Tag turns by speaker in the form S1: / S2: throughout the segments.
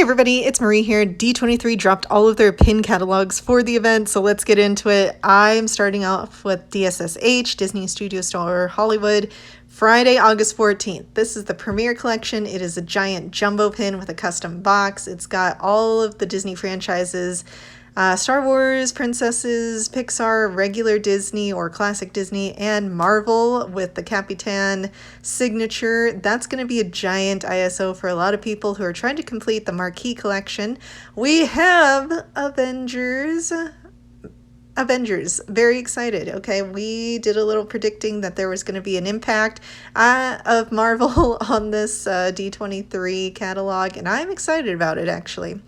S1: Hey everybody, it's Marie here. D23 dropped all of their pin catalogs for the event, so let's get into it. I'm starting off with DSSH, Disney Studio Store Hollywood, Friday, August 14th. This is the premiere collection. It is a giant jumbo pin with a custom box. It's got all of the Disney franchises, Star Wars, Princesses, Pixar, regular Disney or classic Disney, and Marvel with the Capitan signature. That's going to be a giant ISO for a lot of people who are trying to complete the marquee collection. We have Avengers. Very excited. Okay, we did a little predicting that there was going to be an impact of Marvel on this D23 catalog, and I'm excited about it actually.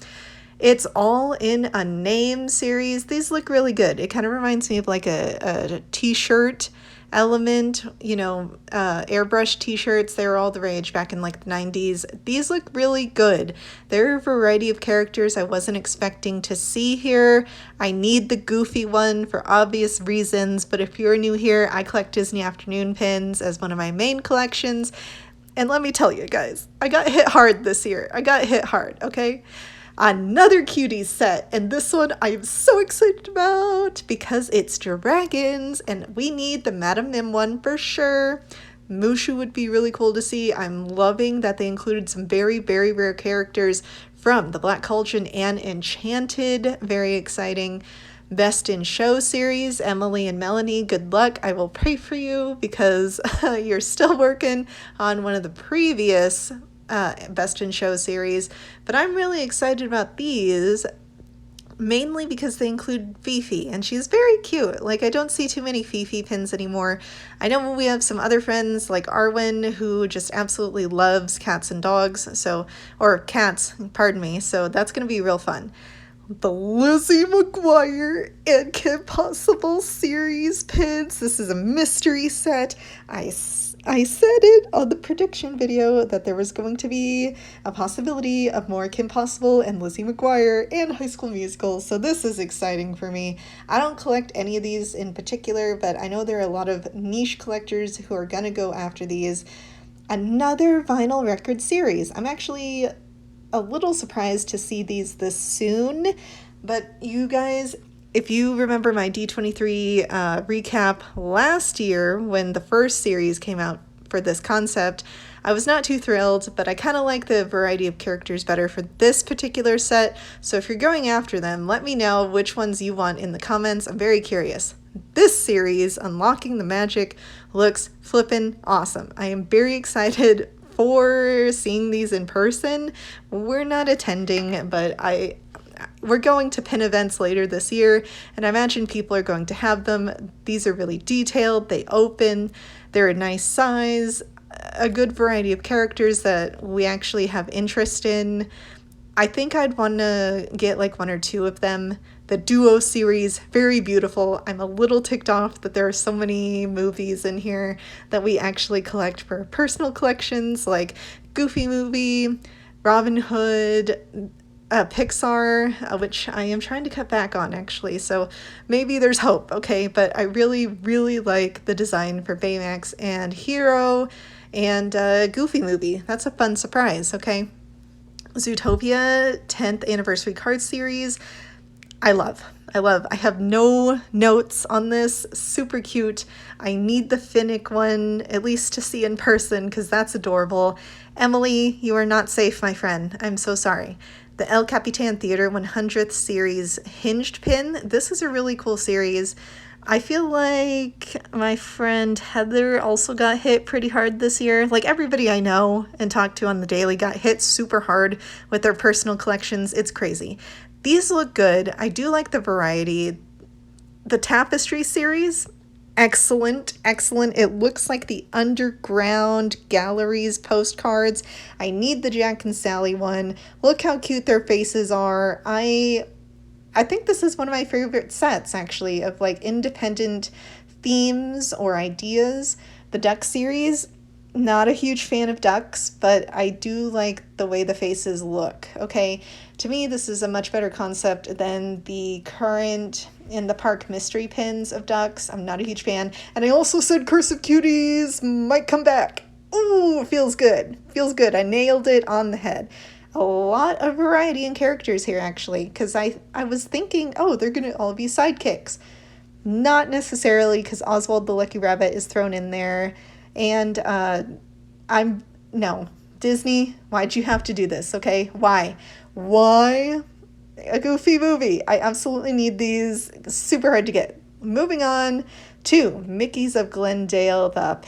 S1: It's all in a name series. These look really good. It kind of reminds me of like a t-shirt element, you know, airbrush t-shirts. They were all the rage back in like the 90s. These look really good. There are a variety of characters I wasn't expecting to see here. I need the goofy one for obvious reasons, but if you're new here, I collect Disney Afternoon pins as one of my main collections. And let me tell you guys, I got hit hard this year. I got hit hard, okay? Another cuties set, and this one I'm so excited about because it's dragons and we need the Madame Mim one for sure. Mushu would be really cool to see. I'm loving that they included some very, very rare characters from the Black Cauldron and Enchanted. Very exciting. Best in Show series, Emily and Melanie, good luck. I will pray for you because you're still working on one of the previous Best in Show series, but I'm really excited about these mainly because they include Fifi, and she's very cute. Like, I don't see too many Fifi pins anymore. I know we have some other friends like Arwen who just absolutely loves cats and dogs, or cats, pardon me, so that's gonna be real fun. The Lizzie McGuire and Kim Possible series pins. This is a mystery set. I said it on the prediction video that there was going to be a possibility of more Kim Possible and Lizzie McGuire and High School Musical, so this is exciting for me. I don't collect any of these in particular, but I know there are a lot of niche collectors who are gonna go after these. Another vinyl record series. I'm actually a little surprised to see these this soon, but you guys, if you remember my D23 recap last year when the first series came out for this concept, I was not too thrilled, but I kind of like the variety of characters better for this particular set. So if you're going after them, let me know which ones you want in the comments. I'm very curious. This series, Unlocking the Magic, looks flippin' awesome. I am very excited for seeing these in person. We're not attending, but we're going to pin events later this year, and I imagine people are going to have them. These are really detailed, they open, they're a nice size, a good variety of characters that we actually have interest in. I think I'd want to get like one or two of them. The Duo series, very beautiful. I'm a little ticked off that there are so many movies in here that we actually collect for personal collections, like Goofy Movie, Robin Hood, Pixar, which I am trying to cut back on actually, so maybe there's hope, okay? But I really, really like the design for Baymax and Hero and Goofy Movie. That's a fun surprise, okay? Zootopia 10th Anniversary Card Series. I love. I have no notes on this. Super cute. I need the Finnick one, at least to see in person, because that's adorable. Emily, you are not safe, my friend. I'm so sorry. The El Capitan Theater 100th Series Hinged Pin. This is a really cool series. I feel like my friend Heather also got hit pretty hard this year. Like, everybody I know and talk to on the daily got hit super hard with their personal collections. It's crazy. These look good. I do like the variety. The Tapestry series, excellent. It looks like the Underground Galleries postcards. I need the Jack and Sally one. Look how cute their faces are. I think this is one of my favorite sets, actually, of like independent themes or ideas. The Duck series, not a huge fan of ducks, but I do like the way the faces look, okay? To me, this is a much better concept than the current in the park mystery pins of ducks. I'm not a huge fan. And I also said Curse of Cuties might come back. Ooh, feels good. Feels good. I nailed it on the head. a lot of variety in characters here, actually, because I was thinking, oh, they're going to all be sidekicks. Not necessarily, because Oswald the Lucky Rabbit is thrown in there. And I'm, no, Disney, why'd you have to do this, okay? Why? Why a Goofy movie? I absolutely need these. It's super hard to get. Moving on to Mickey's of Glendale, the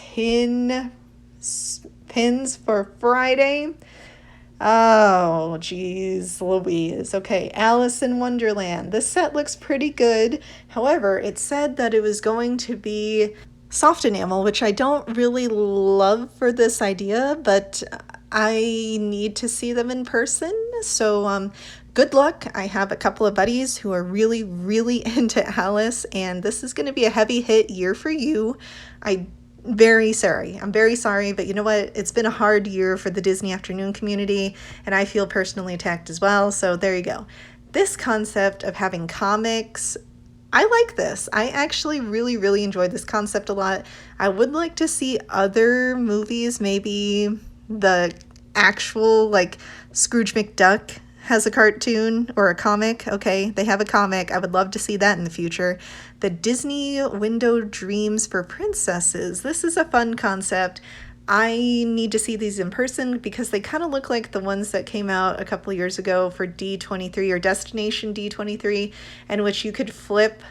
S1: pins for Friday. Oh, geez, Louise. Okay, Alice in Wonderland. This set looks pretty good. However, it said that it was going to be soft enamel, which I don't really love for this idea, but I need to see them in person. So, good luck. I have a couple of buddies who are really, really into Alice, and this is going to be a heavy hit year for you. I'm very sorry, but you know what? It's been a hard year for the Disney Afternoon community, and I feel personally attacked as well, so there you go. This concept of having comics, I like this. I actually really, really enjoy this concept a lot. I would like to see other movies, maybe the actual, like, Scrooge McDuck has a cartoon or a comic. Okay, they have a comic. I would love to see that in the future. The Disney Window Dreams for Princesses. This is a fun concept. I need to see these in person because they kind of look like the ones that came out a couple years ago for D23 or Destination D23, in which you could flip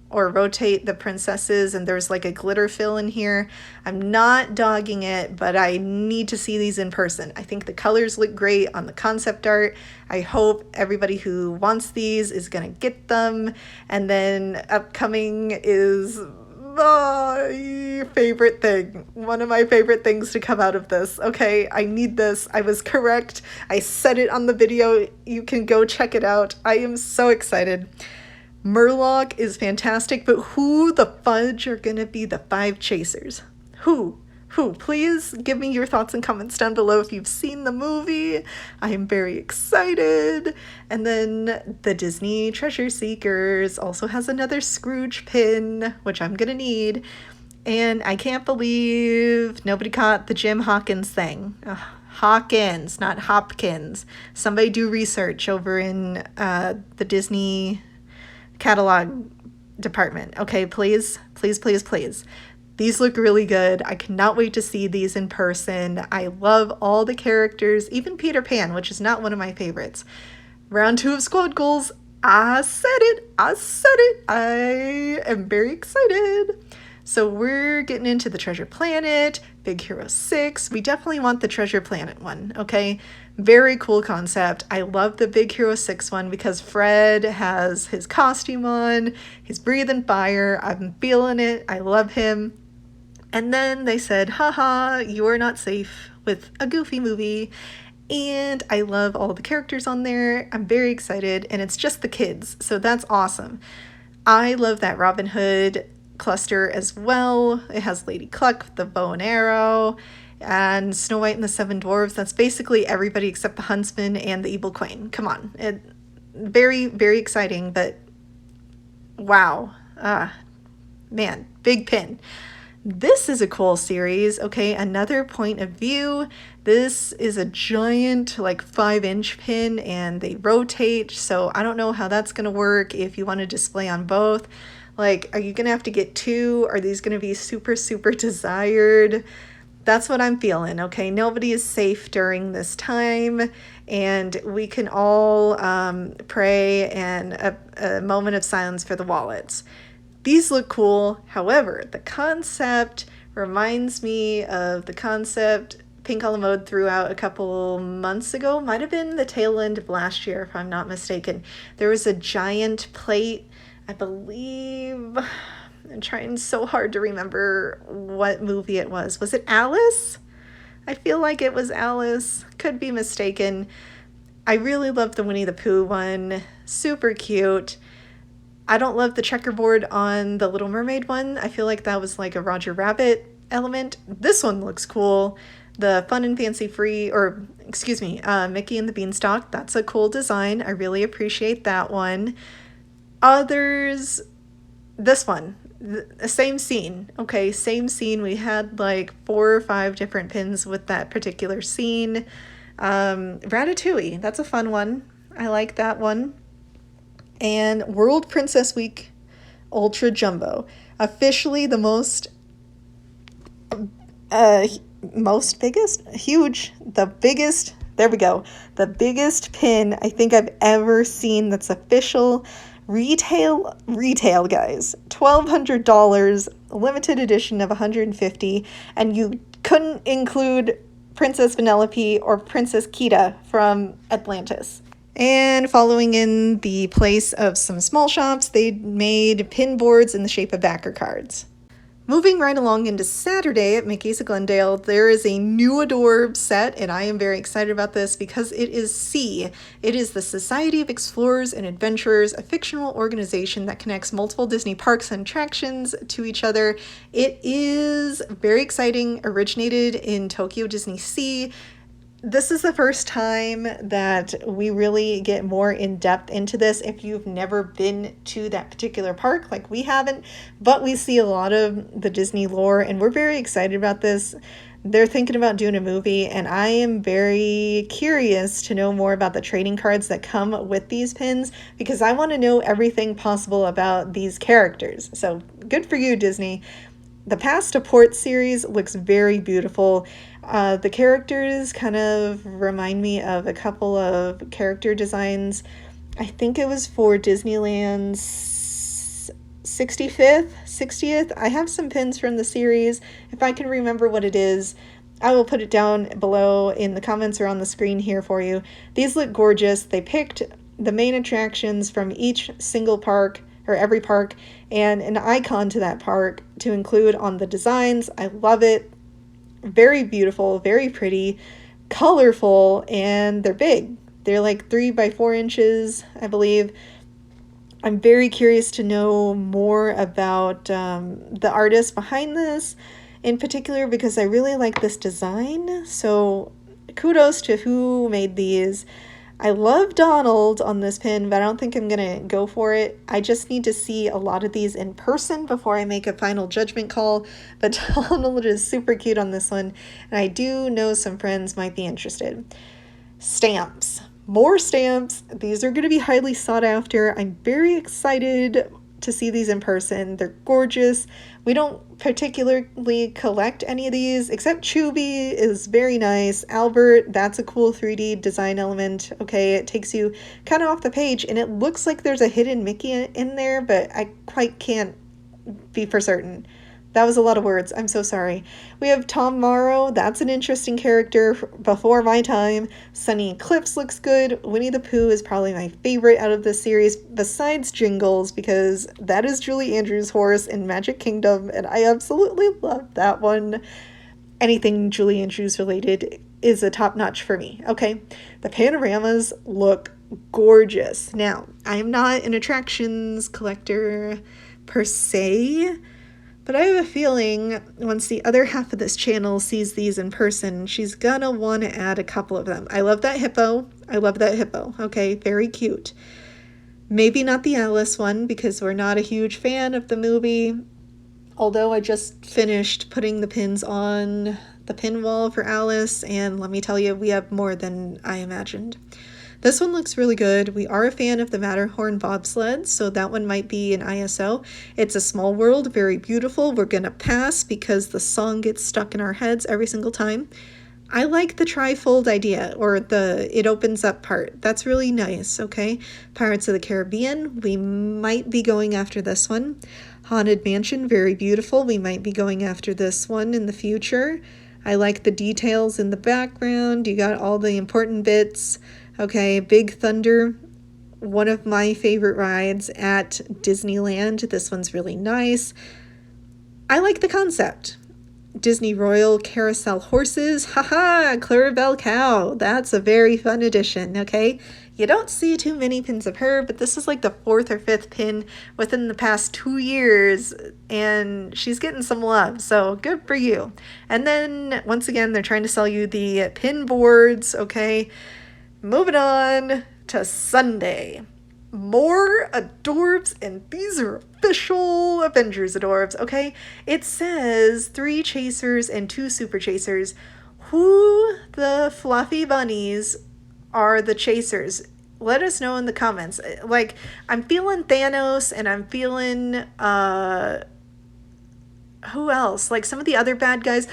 S1: or rotate the princesses and there's like a glitter fill in here. I'm not dogging it, but I need to see these in person. I think the colors look great on the concept art. I hope everybody who wants these is gonna get them. And then upcoming is my favorite thing. One of my favorite things to come out of this. Okay, I need this. I was correct. I said it on the video. You can go check it out. I am so excited. Murloc is fantastic, but who the fudge are gonna be the 5 chasers? Who? Please give me your thoughts and comments down below if you've seen the movie. I am very excited. And then the Disney Treasure Seekers also has another Scrooge pin, which I'm gonna need. And I can't believe nobody caught the Jim Hawkins thing. Hawkins, not Hopkins. Somebody do research over in the Disney Catalogue department. Okay, please. These look really good. I cannot wait to see these in person. I love all the characters, even Peter Pan, which is not one of my favorites. Round 2 of Squad Goals. I said it. I am very excited. So we're getting into the Treasure Planet, Big Hero 6. We definitely want the Treasure Planet one, okay? Very cool concept. I love the Big Hero 6 one because Fred has his costume on. He's breathing fire. I'm feeling it. I love him. And then they said, haha, you are not safe with a Goofy movie. And I love all the characters on there. I'm very excited. And it's just the kids. So that's awesome. I love that Robin Hood cluster as well. It has Lady Cluck, the bow and arrow, and Snow White and the Seven Dwarves. That's basically everybody except the Huntsman and the Evil Queen. Come on. Very, very exciting, but wow. Man, big pin. This is a cool series. Okay, another point of view. This is a giant, like 5-inch pin, and they rotate, so I don't know how that's going to work if you want to display on both. Like, are you going to have to get 2? Are these going to be super, super desired? That's what I'm feeling, okay? Nobody is safe during this time, and we can all pray and a moment of silence for the wallets. These look cool. However, the concept reminds me of the concept Pink a la Mode threw out a couple months ago. Might have been the tail end of last year, if I'm not mistaken. There was a giant plate, I believe. I'm trying so hard to remember what movie it was. Was it Alice? I feel like it was Alice. Could be mistaken. I really love the Winnie the Pooh one. Super cute. I don't love the checkerboard on the Little Mermaid one. I feel like that was like a Roger Rabbit element. This one looks cool. The Fun and Fancy Free, Mickey and the Beanstalk. That's a cool design. I really appreciate that one. Others, this one, the same scene. Okay, same scene. We had like 4 or 5 different pins with that particular scene. Ratatouille, that's a fun one. I like that one. And World Princess Week Ultra Jumbo. Officially the biggest, there we go, the biggest pin I think I've ever seen that's official retail, guys. $1,200, limited edition of 150, and you couldn't include Princess Vanellope or Princess Kita from Atlantis. And following in the place of some small shops, they made pin boards in the shape of backer cards. Moving right along into Saturday at Mickey's of Glendale, there is a new Adorbs set, and I am very excited about this because it is C. It is the Society of Explorers and Adventurers, a fictional organization that connects multiple Disney parks and attractions to each other. It is very exciting, originated in Tokyo Disney Sea. This is the first time that we really get more in depth into this if you've never been to that particular park, like we haven't, but we see a lot of the Disney lore and we're very excited about this. They're thinking about doing a movie, and I am very curious to know more about the trading cards that come with these pins because I want to know everything possible about these characters. So good for you, Disney. The Past to Port series looks very beautiful. The characters kind of remind me of a couple of character designs. I think it was for Disneyland's 60th. I have some pins from the series. If I can remember what it is, I will put it down below in the comments or on the screen here for you. These look gorgeous. They picked the main attractions from each single park, or every park, and an icon to that park to include on the designs. I love it. Very beautiful, very pretty, colorful, and they're big. They're like 3 by 4 inches, I believe. I'm very curious to know more about the artist behind this in particular because I really like this design. So kudos to who made these. I love Donald on this pin, but I don't think I'm going to go for it. I just need to see a lot of these in person before I make a final judgment call. But Donald is super cute on this one, and I do know some friends might be interested. Stamps. More stamps. These are going to be highly sought after. I'm very excited to see these in person. They're gorgeous. We don't particularly collect any of these, except Chubby is very nice. Albert, that's a cool 3D design element. Okay, it takes you kind of off the page, and it looks like there's a hidden Mickey in there, but I quite can't be for certain. That was a lot of words. I'm so sorry. We have Tom Morrow. That's an interesting character before my time. Sunny Eclipse looks good. Winnie the Pooh is probably my favorite out of this series, besides Jingles, because that is Julie Andrews' horse in Magic Kingdom, and I absolutely love that one. Anything Julie Andrews related is a top notch for me. Okay, the panoramas look gorgeous. Now, I am not an attractions collector per se, but I have a feeling once the other half of this channel sees these in person, she's gonna want to add a couple of them. I love that hippo. Okay, very cute. Maybe not the Alice one because we're not a huge fan of the movie. Although I just finished putting the pins on the pin wall for Alice, and let me tell you, we have more than I imagined. This one looks really good. We are a fan of the Matterhorn bobsled, so that one might be an ISO. It's a small world, very beautiful. We're gonna pass because the song gets stuck in our heads every single time. I like the trifold idea, or the it opens up part. That's really nice, okay? Pirates of the Caribbean, we might be going after this one. Haunted Mansion, very beautiful. We might be going after this one in the future. I like the details in the background. You got all the important bits. Okay, Big Thunder, one of my favorite rides at Disneyland. This one's really nice. I like the concept. Disney Royal Carousel Horses. Haha, Clarabelle Cow. That's a very fun addition, okay? You don't see too many pins of her, but this is like the 4th or 5th pin within the past 2 years, and she's getting some love, so good for you. And then, once again, they're trying to sell you the pin boards, okay? Moving on to Sunday. More Adorbs, and these are official Avengers Adorbs, okay? It says 3 chasers and 2 super chasers. who the fluffy bunnies are the chasers. Let us know in the comments. Like, I'm feeling Thanos, and I'm feeling who else? Like some of the other bad guys.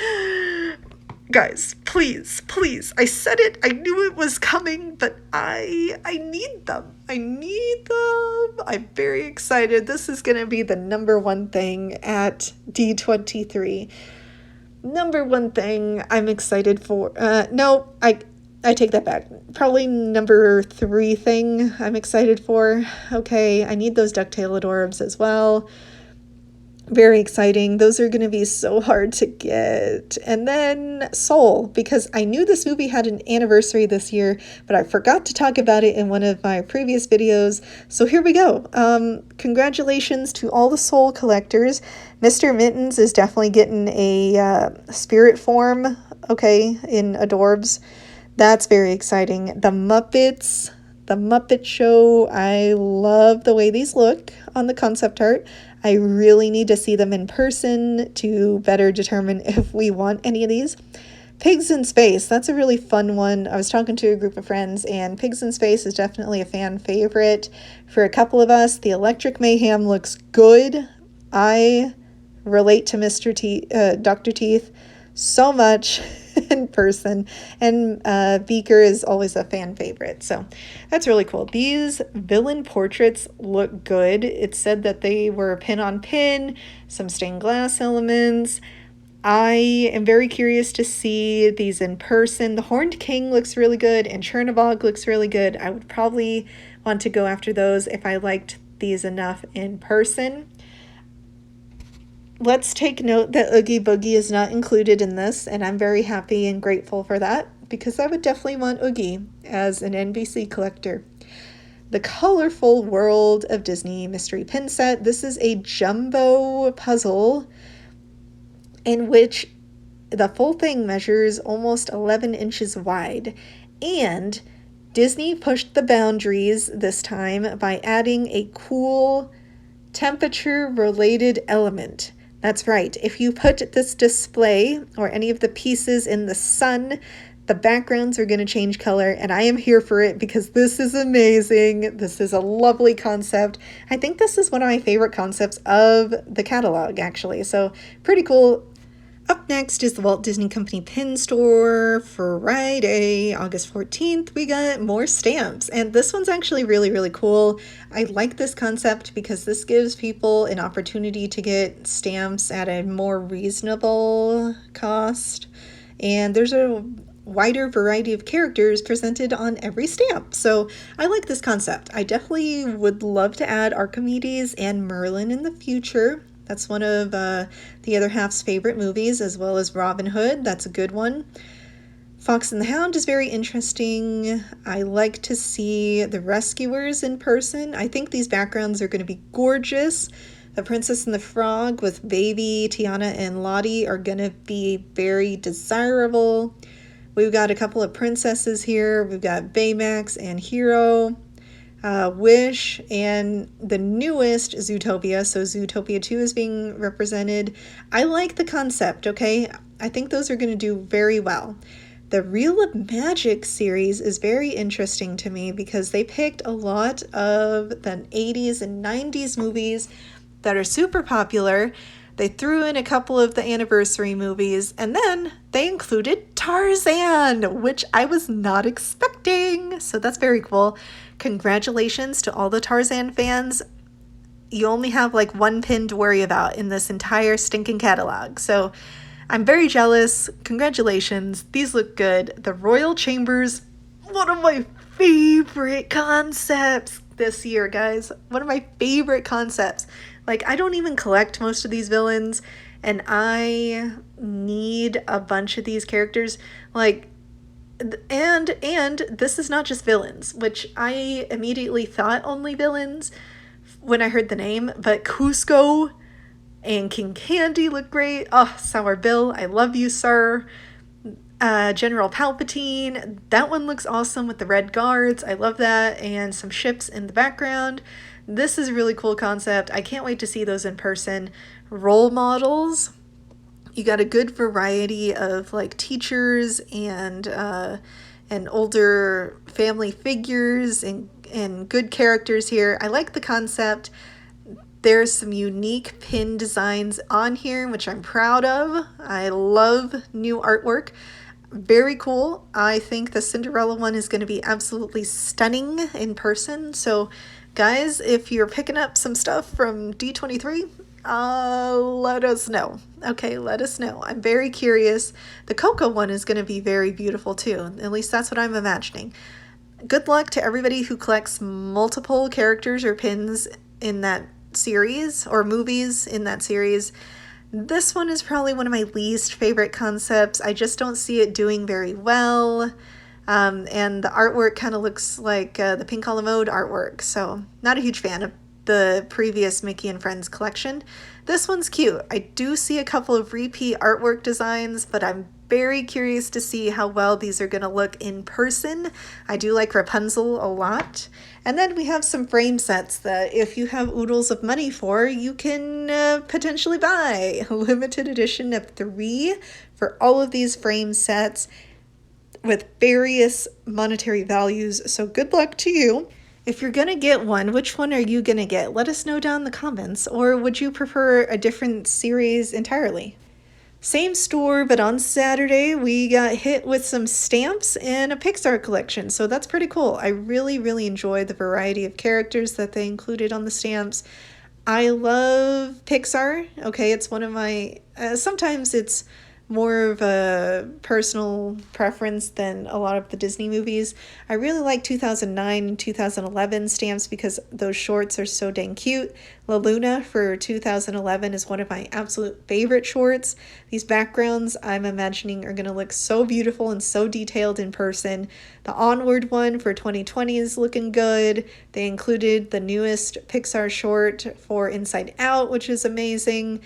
S1: Guys, please, please. I said it. I knew it was coming, but I need them. I need them. I'm very excited. This is going to be the number one thing at D23. Number one thing I'm excited for. No, I take that back. Probably number 3 thing I'm excited for. Okay, I need those ducktail Adorbs as well. Very exciting. Those are going to be so hard to get. And then Soul, because I knew this movie had an anniversary this year, but I forgot to talk about it in one of my previous videos. So here we go. Congratulations to all the Soul collectors. Mr. Mittens is definitely getting a spirit form, okay, in Adorbs. That's very exciting. The Muppets, the Muppet Show, I love the way these look on the concept art. I really need to see them in person to better determine if we want any of these. Pigs in Space, that's a really fun one. I was talking to a group of friends, and Pigs in Space is definitely a fan favorite for a couple of us. The Electric Mayhem looks good. I relate to Dr. Teeth so much in person, and Beaker is always a fan favorite, so that's really cool. These villain portraits look good. It said that they were pin on pin, some stained glass elements. I am very curious to see these in person. The Horned King looks really good, and Chernabog looks really good. I would probably want to go after those if I liked these enough in person. Let's take note that Oogie Boogie is not included in this, and I'm very happy and grateful for that, because I would definitely want Oogie as an NBC collector. The Colorful World of Disney Mystery Pin Set. This is a jumbo puzzle in which the full thing measures almost 11 inches wide, and Disney pushed the boundaries this time by adding a cool temperature-related element. That's right. If you put this display or any of the pieces in the sun, the backgrounds are going to change color, and I am here for it because this is amazing. This is a lovely concept. I think this is one of my favorite concepts of the catalog, actually. So pretty cool. Up next is the Walt Disney Company pin store. Friday, August 14th, we got more stamps. And this one's actually really, really cool. I like this concept because this gives people an opportunity to get stamps at a more reasonable cost. And there's a wider variety of characters presented on every stamp. So I like this concept. I definitely would love to add Archimedes and Merlin in the future. That's one of the other half's favorite movies, as well as Robin Hood. That's a good one. Fox and the Hound is very interesting. I like to see the rescuers in person. I think these backgrounds are going to be gorgeous. The Princess and the Frog with Baby, Tiana, and Lottie are going to be very desirable. We've got a couple of princesses here. We've got Baymax and Hero. Wish, and the newest Zootopia, so Zootopia 2 is being represented. I like the concept, okay? I think those are going to do very well. The Reel of Magic series is very interesting to me because they picked a lot of the 80s and 90s movies that are super popular. They threw in a couple of the anniversary movies, and then they included Tarzan, which I was not expecting. So that's very cool. Congratulations to all the Tarzan fans. You only have like one pin to worry about in this entire stinking catalog. So I'm very jealous. Congratulations. These look good. The Royal Chambers, one of my favorite concepts this year, guys. One of my favorite concepts. Like, I don't even collect most of these villains, and I need a bunch of these characters. Like, and this is not just villains, which I immediately thought only villains when I heard the name, but Cusco and King Candy look great. Oh, Sour Bill, I love you, sir. General Palpatine, that one looks awesome with the red guards. I love that, and some ships in the background. This is a really cool concept. I can't wait to see those in person. Role models. You got a good variety of like teachers and older family figures and good characters here. I like the concept. There's some unique pin designs on here, which I'm proud of. I love new artwork. Very cool. I think the Cinderella one is going to be absolutely stunning in person. So guys, if you're picking up some stuff from D23, let us know. Okay, let us know. I'm very curious. The Coco one is going to be very beautiful too. At least that's what I'm imagining. Good luck to everybody who collects multiple characters or pins in that series, or movies in that series. This one is probably one of my least favorite concepts. I just don't see it doing very well. And the artwork kind of looks like the Pink a la Mode artwork, so not a huge fan of the previous Mickey and Friends collection. This one's cute. I do see a couple of repeat artwork designs, but I'm very curious to see how well these are going to look in person. I do like Rapunzel a lot. And then we have some frame sets that if you have oodles of money for, you can potentially buy. A limited edition of 3 for all of these frame sets with various monetary values. So good luck to you. If you're going to get one, which one are you going to get? Let us know down in the comments. Or would you prefer a different series entirely? Same store, but on Saturday we got hit with some stamps and a Pixar collection, so that's pretty cool. I really enjoy the variety of characters that they included on the stamps. I love Pixar. Okay, it's one of my, sometimes it's more of a personal preference than a lot of the Disney movies. I really like 2009 and 2011 stamps because those shorts are so dang cute. La Luna for 2011 is one of my absolute favorite shorts. These backgrounds I'm imagining are going to look so beautiful and so detailed in person. The Onward one for 2020 is looking good. They included the newest Pixar short for Inside Out, which is amazing.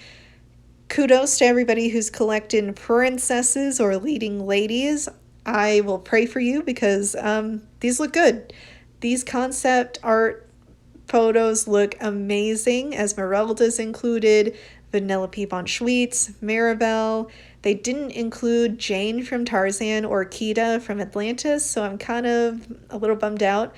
S1: Kudos to everybody who's collecting princesses or leading ladies. I will pray for you because these look good. These concept art photos look amazing. Esmeralda's included, Vanellope von Schweetz, Maribel. They didn't include Jane from Tarzan or Kida from Atlantis, so I'm kind of a little bummed out.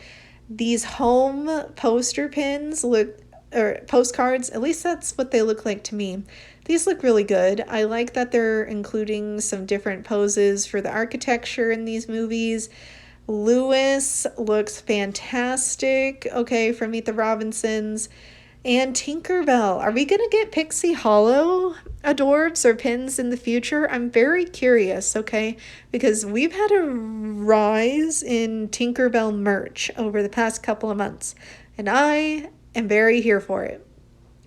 S1: These home poster pins look, or postcards, at least that's what they look like to me. These look really good. I like that they're including some different poses for the architecture in these movies. Lewis looks fantastic, okay, from Meet the Robinsons. And Tinkerbell. Are we going to get Pixie Hollow Adorbs or pins in the future? I'm very curious, okay, because we've had a rise in Tinkerbell merch over the past couple of months, and I am very here for it.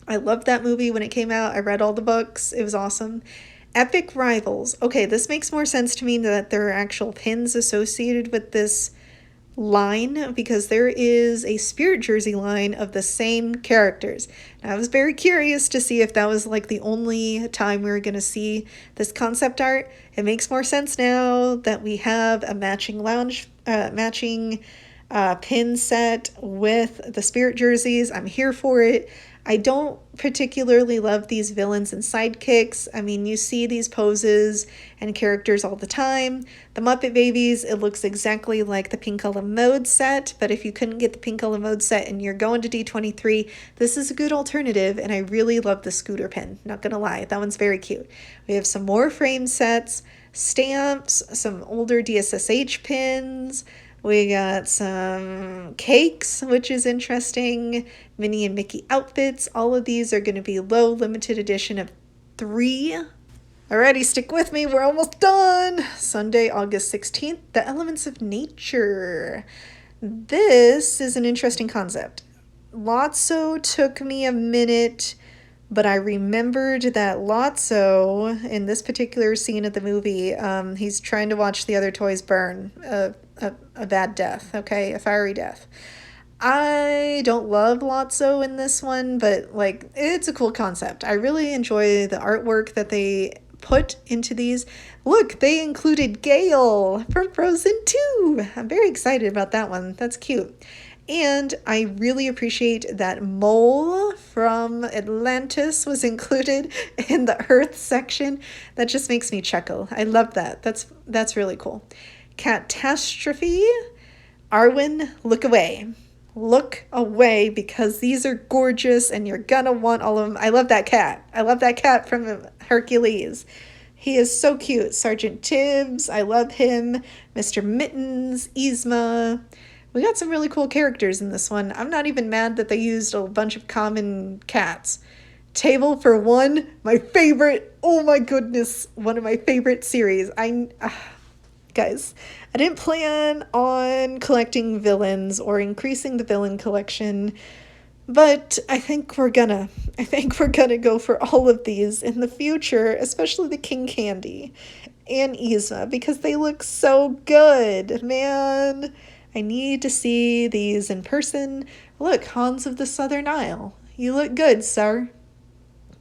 S1: I loved that movie when it came out. I read all the books. It was awesome. Epic Rivals. Okay, this makes more sense to me that there are actual pins associated with this line because there is a Spirit Jersey line of the same characters. Now, I was very curious to see if that was like the only time we were going to see this concept art. It makes more sense now that we have a matching pin set with the Spirit jerseys. I'm here for it. I don't particularly love these villains and sidekicks. I mean, you see these poses and characters all the time. The Muppet Babies, it looks exactly like the Pink a la Mode set, but if you couldn't get the Pink a la Mode set and you're going to D23, this is a good alternative, and I really love the scooter pin. Not gonna lie, that one's very cute. We have some more frame sets, stamps, some older DSSH pins. We got some cakes, which is interesting. Minnie and Mickey outfits. All of these are going to be low limited edition of 3. Alrighty, stick with me. We're almost done. Sunday, August 16th, The Elements of Nature. This is an interesting concept. Lotso took me a minute, but I remembered that Lotso, in this particular scene of the movie, he's trying to watch the other toys burn. A bad death, okay? A fiery death. I don't love Lotso in this one, but like, it's a cool concept. I really enjoy the artwork that they put into these. Look, they included Gale from Frozen 2. I'm very excited about that one. That's cute. And I really appreciate that mole from Atlantis was included in the Earth section. That just makes me chuckle. I love that. That's really cool. Catastrophe. Arwen, look away. Look away because these are gorgeous and you're gonna want all of them. I love that cat. I love that cat from Hercules. He is so cute. Sergeant Tibbs, I love him. Mr. Mittens, Yzma. We got some really cool characters in this one. I'm not even mad that they used a bunch of common cats. Table for One, my favorite. Oh my goodness, one of my favorite series. Guys, I didn't plan on collecting villains or increasing the villain collection, but I think we're gonna go for all of these in the future, especially the King Candy and Yzma, because they look so good, man. I need to see these in person. Look, Hans of the Southern Isle. You look good, sir.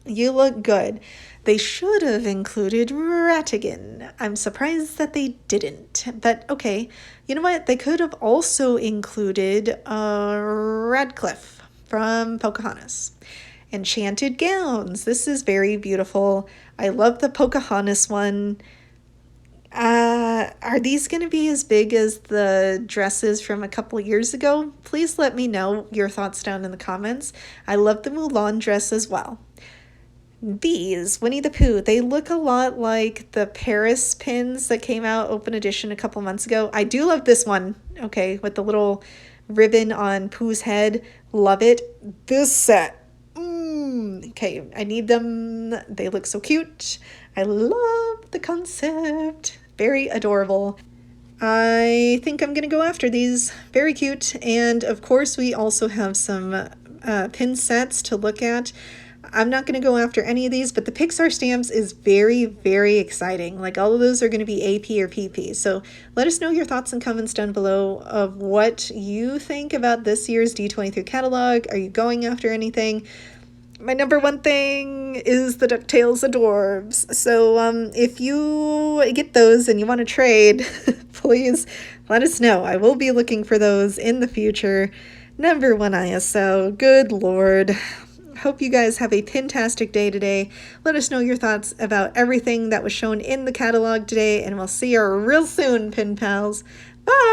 S1: You look good. They should have included Ratigan. I'm surprised that they didn't. But okay, you know what? They could have also included Radcliffe from Pocahontas. Enchanted Gowns. This is very beautiful. I love the Pocahontas one. Are these going to be as big as the dresses from a couple years ago? Please let me know your thoughts down in the comments. I love the Mulan dress as well. These, Winnie the Pooh, they look a lot like the Paris pins that came out open edition a couple months ago. I do love this one, okay, with the little ribbon on Pooh's head. Love it. This set. Okay, I need them. They look so cute. I love the concept. Very adorable. I think I'm going to go after these. Very cute. And of course, we also have some pin sets to look at. I'm not going to go after any of these, but the Pixar stamps is very, very exciting. Like all of those are going to be AP or PP. So let us know your thoughts and comments down below of what you think about this year's D23 catalog. Are you going after anything? My number one thing is the DuckTales Adorbs. So if you get those and you want to trade, please let us know. I will be looking for those in the future. Number one ISO. Good Lord. Hope you guys have a pintastic day today. Let us know your thoughts about everything that was shown in the catalog today, and we'll see you real soon, Pin Pals. Bye!